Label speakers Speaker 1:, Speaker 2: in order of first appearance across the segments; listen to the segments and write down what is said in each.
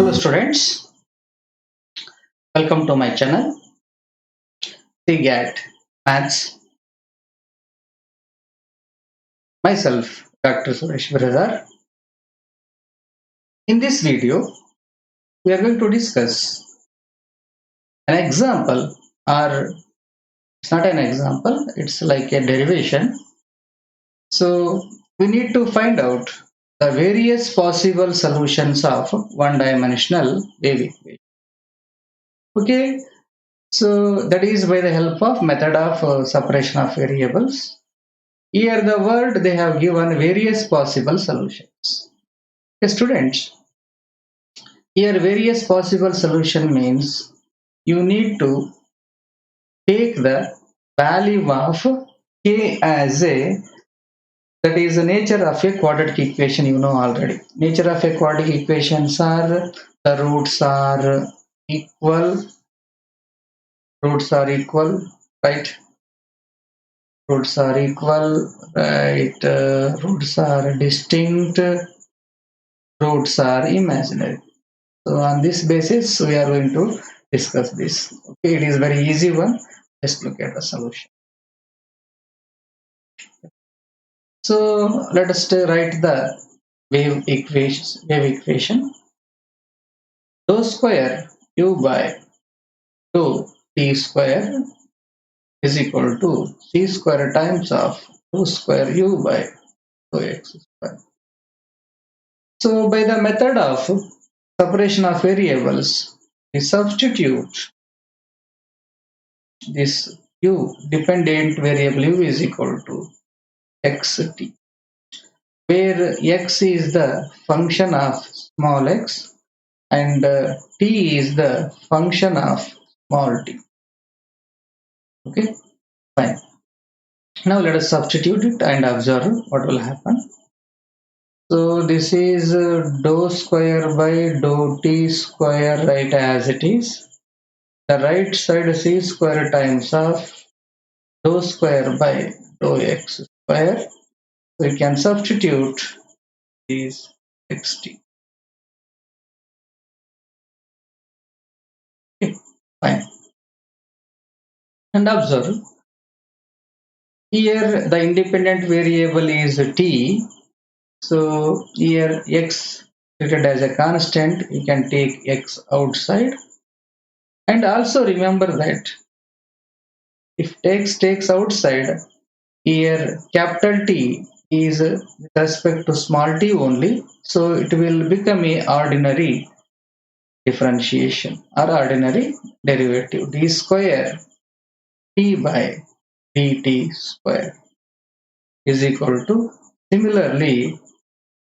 Speaker 1: Hello students, welcome to my channel CGAT Maths. Myself Dr. Suresh Biradar. In this video, we are going to discuss an example, or it's not an example, it's like a derivation. So we need to find out the various possible solutions of one-dimensional wave equation. Okay, so that is by the help of method of separation of variables. Here the word they have given various possible solutions. Okay, students, here various possible solution means you need to take the value of k as a, that is the nature of a quadratic equation, you know already. Nature of a quadratic equations are the equal, roots are equal, right? Roots are equal, right? Roots are distinct, roots are imaginary. So on this basis, we are going to discuss this. Okay, it is very easy one. Just look at the solution. So let us write the wave equation. Dou square u by dou t square is equal to c square times of dou square u by dou x square. So by the method of separation of variables, we substitute this u, dependent variable u, is equal to xt, where x is the function of small x and t is the function of small t. Okay, fine. Now let us substitute it and observe what will happen. So this is dou square by dou t square, right, as it is. The right side c square times of dou square by dou x square. So we can substitute is xt. Okay, fine. And observe, here the independent variable is t. So here x treated as a constant, you can take x outside. And also remember that if x takes outside, here capital T is with respect to small t only. So it will become a ordinary differentiation or ordinary derivative, d square t by dt square is equal to, similarly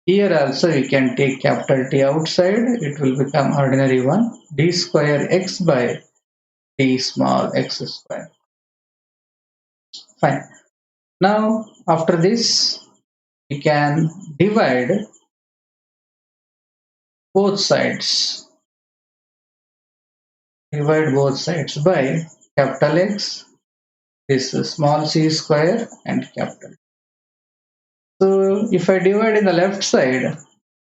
Speaker 1: here also you can take capital T outside, it will become ordinary one, d square x by d small x square. Fine. Now after this we can divide both sides. Divide both sides by capital X, this small c square and capital. So if I divide in the left side,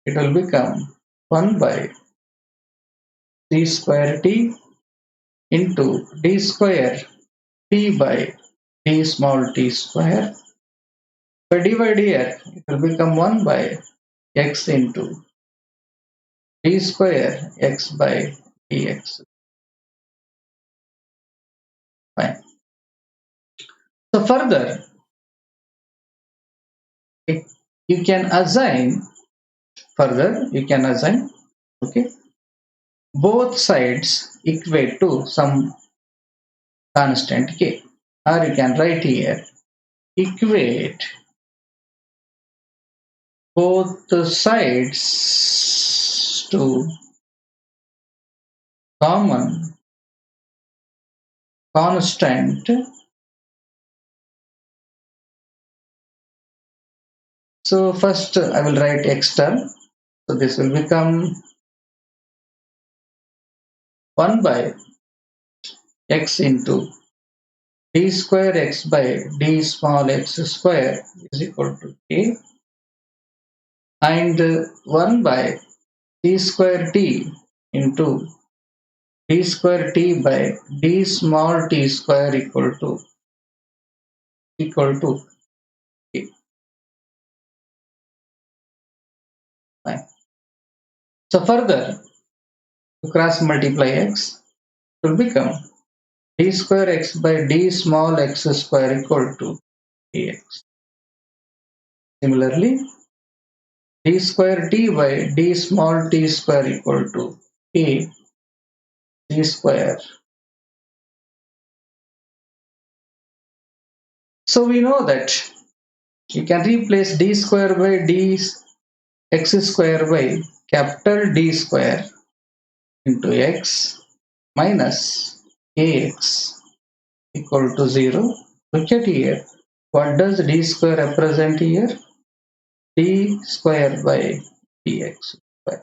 Speaker 1: it will become 1 by c square t into d square t by d small t square. If I divide here, it will become 1 by x into d square x by dx. Fine. So further, you can assign, okay, both sides equate to some constant k, or you can write here equate both sides to common constant. So first I will write x term. So this will become 1 by x into d square x by d small x square is equal to k, and 1 by c square t into d square t by d small t square equal to a. Fine. So further, to cross multiply x, it will become d square x by d small x square equal to ax. Similarly, d square t by d small t square equal to a d square. So we know that you can replace d square by d x square by capital D square into x minus ax equal to 0. Look at here. What does d square represent here? D square by dx square.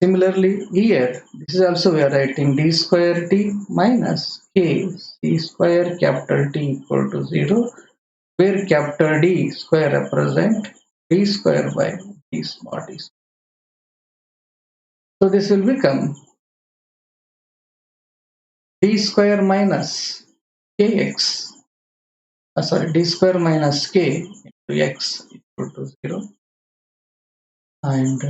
Speaker 1: Similarly, here, this is also we are writing d square t minus k c square capital T equal to 0, where capital D square represent d square by d small d. So this will become d square minus kx, d square minus k into x equal to 0, and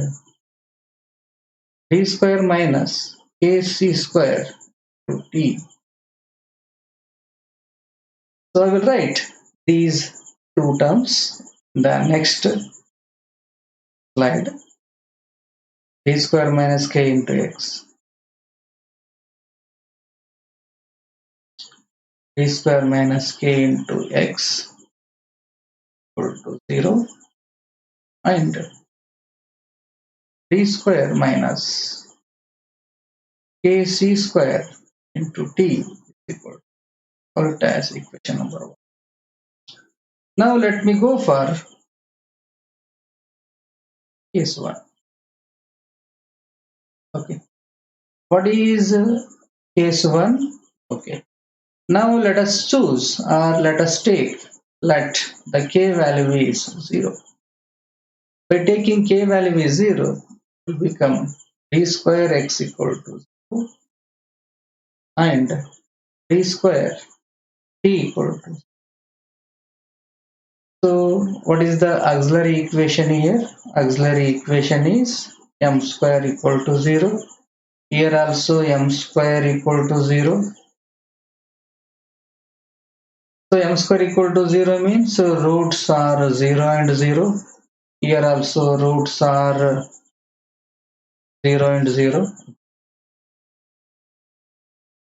Speaker 1: d square minus kc square to t. So I will write these two terms in the next slide. D square minus k into x, d square minus k into x equal to 0, and d square minus kc square into t equal to, call it as equation number 1. Now let me go for case 1. Okay. What is case 1? Okay. Now let us choose, or let us take, let the k value is 0. By taking k value is 0, it will become d square x equal to 0 and d square t equal to. So what is the auxiliary equation here? Auxiliary equation is m square equal to 0. Here also m square equal to 0. So m square equal to 0 means roots are 0 and 0. Here also roots are 0 and 0.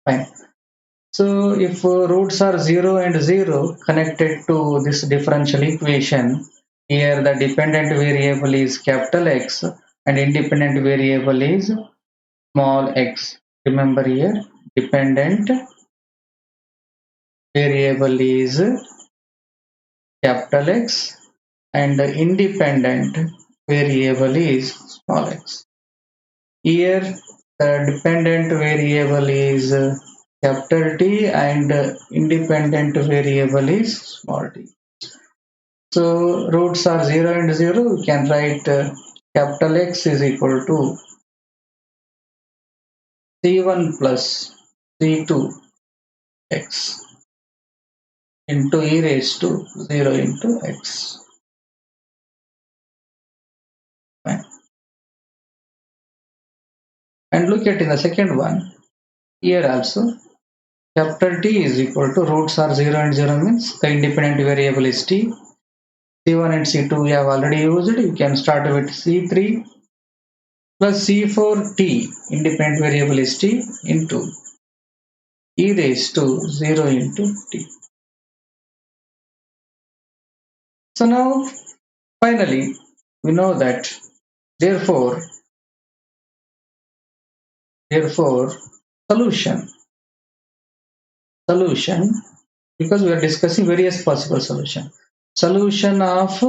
Speaker 1: Fine. So if roots are 0 and 0 connected to this differential equation, here the dependent variable is capital X and independent variable is small x. Remember here, dependent variable is capital X and the independent variable is small x. Here the dependent variable is capital T and independent variable is small t. So roots are 0 and 0. We can write capital X is equal to C1 plus C2 x into e raised to 0 into x. Fine. And look at in the second one, here also capital T is equal to roots are 0 and 0 means the independent variable is t. C1 and C2 we have already used. You can start with C3 plus C4t, independent variable is t, into e raised to 0 into t. So now finally we know that therefore therefore solution solution, because we are discussing various possible solution of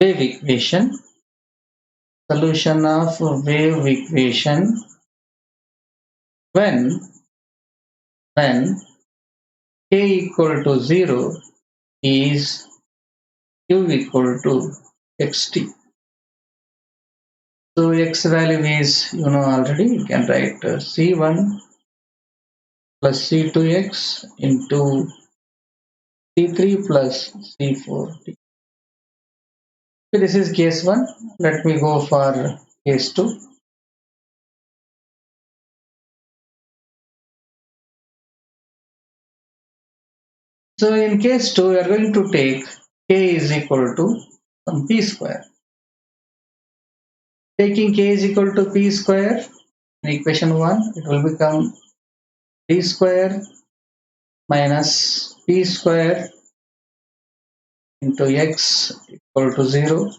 Speaker 1: wave equation solution of wave equation when k equal to 0 is q equal to xt. So x value is, already, you can write c1 plus c2x into c3 plus c4. So this is case 1. Let me go for case 2. So in case 2, we are going to take k is equal to some p square. Taking k is equal to p square in equation 1, it will become p square minus p square into x equal to 0,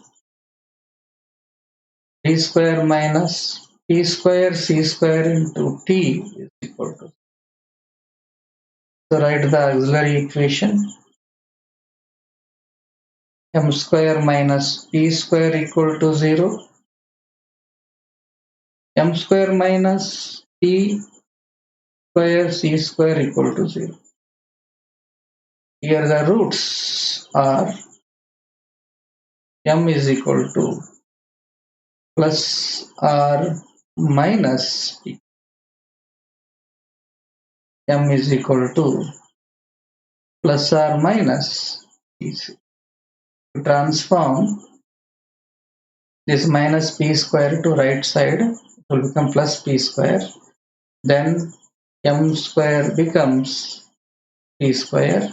Speaker 1: p square minus p square c square into t is equal to. So write the auxiliary equation, m square minus p square equal to 0, m square minus p square c square equal to 0. Here the roots are m is equal to plus or minus p. M is equal to plus or minus p. To transform this minus p square to right side, it will become plus p square. Then m square becomes p square.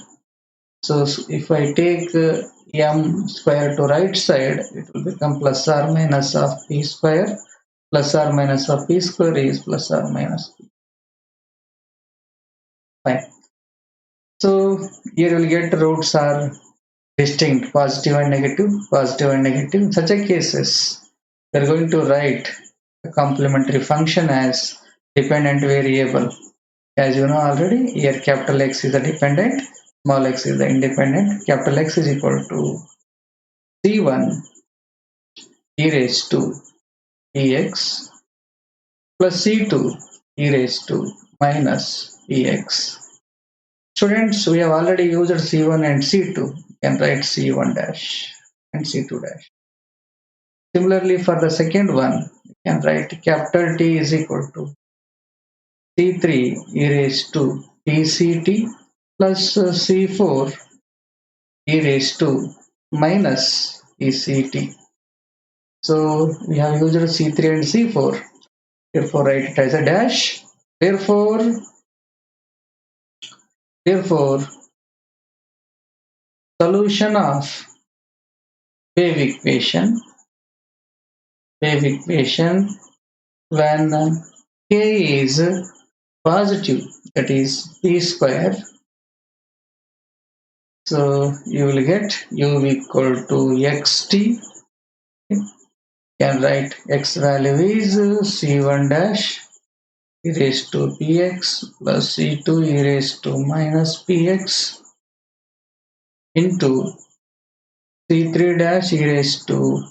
Speaker 1: So if I take m square to right side, it will become plus or minus of p square. Plus or minus of p square is plus or minus p. Fine. So here we'll get roots are distinct, positive and negative, positive and negative. In such a cases, we're going to write a complementary function as dependent variable. As you know already, here capital X is the dependent, small x is the independent. Capital X is equal to C1 e raised to px plus C2 e raised to minus px. Students, we have already used C1 and C2. You can write C1 dash and C2 dash. Similarly, for the second one, you can write capital T is equal to C3 e raised to PCT plus C4 e raised to minus PCT. So we have used C3 and C4. Therefore, write it as a dash. Therefore, solution of wave equation when k is positive, that is p square. So you will get u equal to xt. You can write x value is c1 dash e raised to px plus c2 e raised to minus px into c3 dash e raised to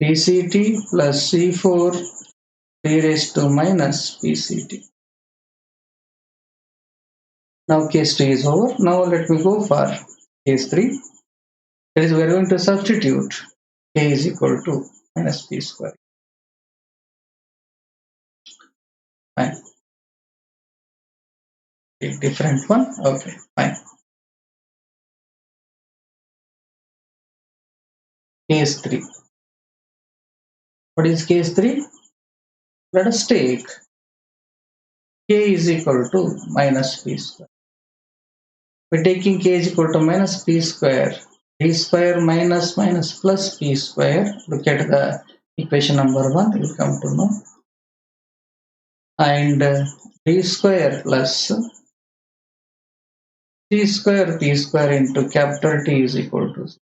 Speaker 1: pct plus c4 e raised to minus pct. Now case 2 is over. Now let me go for case 3. That is, we are going to substitute k is equal to minus p square. Fine. A different one. Okay, fine. Case 3. What is case 3? Let us take k is equal to minus p square. We're taking k is equal to minus p square. P square minus minus plus p square. Look at the equation number 1. You will come to know. And p square plus c square p square into capital T is equal to 0.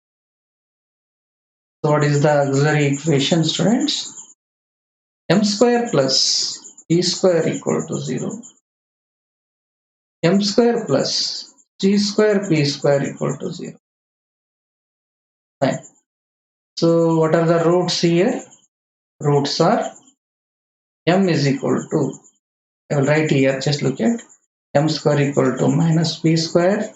Speaker 1: So what is the auxiliary equation, students? M square plus p square equal to 0. M square plus c square p square equal to 0. Fine. So what are the roots here? Roots are m is equal to, I will write here, just look at m square equal to minus p square,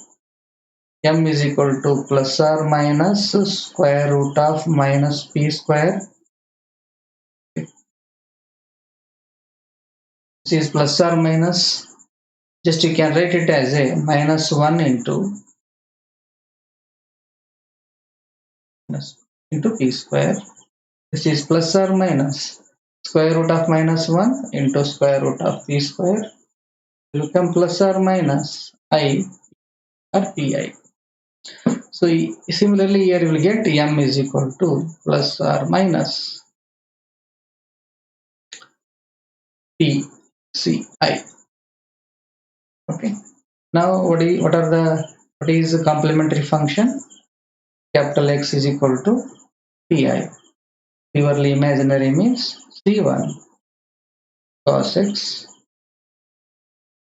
Speaker 1: m is equal to plus or minus square root of minus p square, This is plus or minus. Just you can write it as a minus 1 into p square. This is plus or minus square root of minus 1 into square root of p square. It will become plus or minus I or pi. So similarly here you will get m is equal to plus or minus p c I. Okay. Now what is the complementary function? Capital X is equal to pi. Purely imaginary means c1 cos x,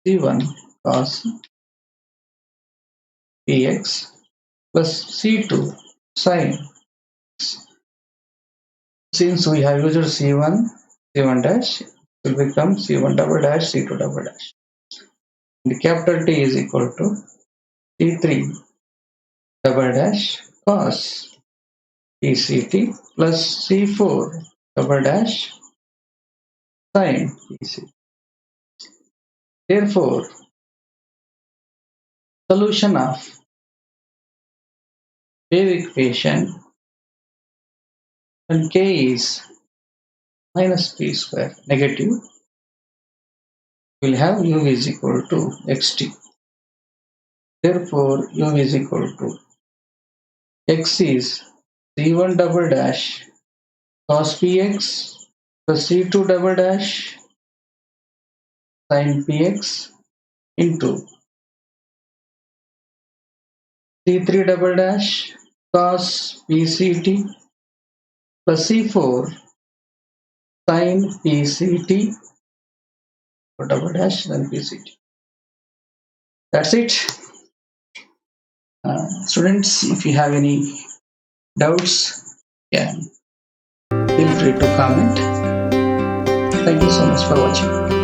Speaker 1: c1 cos px plus c2 sin. Since we have used c1 dash, it will become c1 double dash, c2 double dash. The capital T is equal to c3 double dash cos pct plus c4 double dash sin pct. Therefore, solution of wave equation when k is minus p square negative will have u is equal to xt. Therefore, u is equal to x is c1 double dash cos px plus c2 double dash sin px into c3 double dash cos pct plus c4 sin pct double dash then pct. That's it. Students, if you have any doubts, yeah, feel free to comment. Thank you so much for watching.